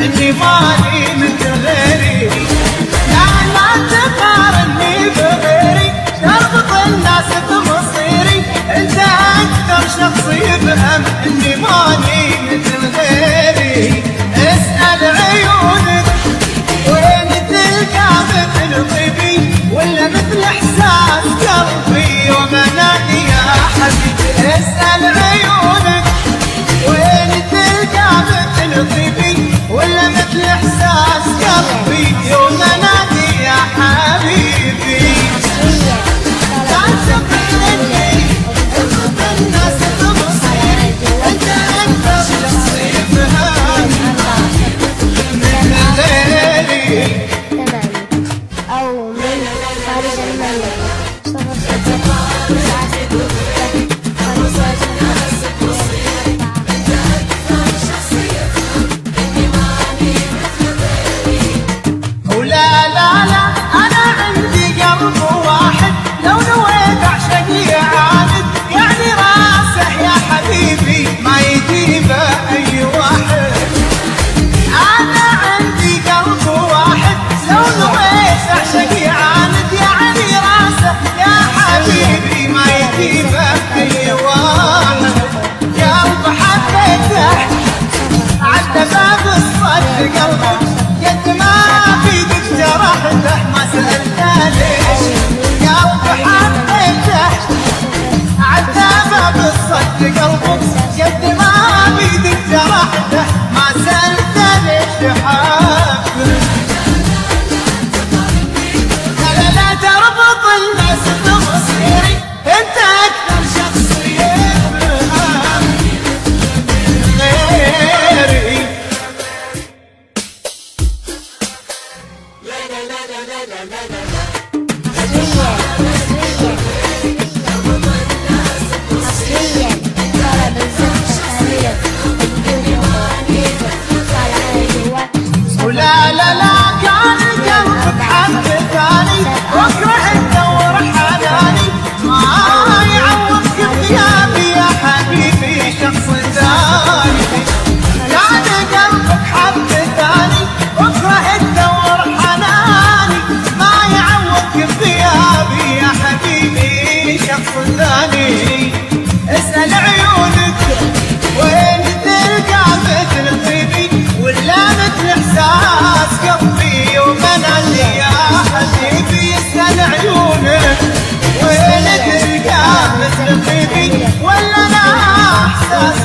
اني مالي مثل غيري، لا تقارني بغيري، تربط الناس بمصيري، انت اكثر شخص يفهم اني مالي مثل غيري. اسأل عيونك وين تلقى مثل طيبي، ولا مثل احساس قلبي يوم انادي يا حبيبي. اسأل عيونك وين تلقى مثل طيبي، ولا مثل احساس قلبي يوم انادي يا حبيبي. تعشق مني تربط الناس بمصيري، انت اكثر شخص يفهم من غيري. او من خارج المملكة. قلبك قد ما بيدك جرحته ما سألته ليش، قلبي حبيته عتبه بالصدق قلبك قد ما بيدك جرحته ما سألته ليش حبك. لا تربط الناس بمصيري، انت اكثر شخص يفهم غيري. لا كان قلبك حب ثاني، واكره تدور حناني، ما يعوضك بثيابي يا حبيبي شخص ثاني. كان قلبك حب ثاني، واكره تدور حناني، ما يعوضك بثيابي يا حبيبي شخص ثاني. اسأل عيونك وين تلقى مثل طيبي، ولا مثل احساس قلبي يوم انادي يا حبيبي. اسأل عيونك وين تلقى مثل طيبي، ولا انا احساس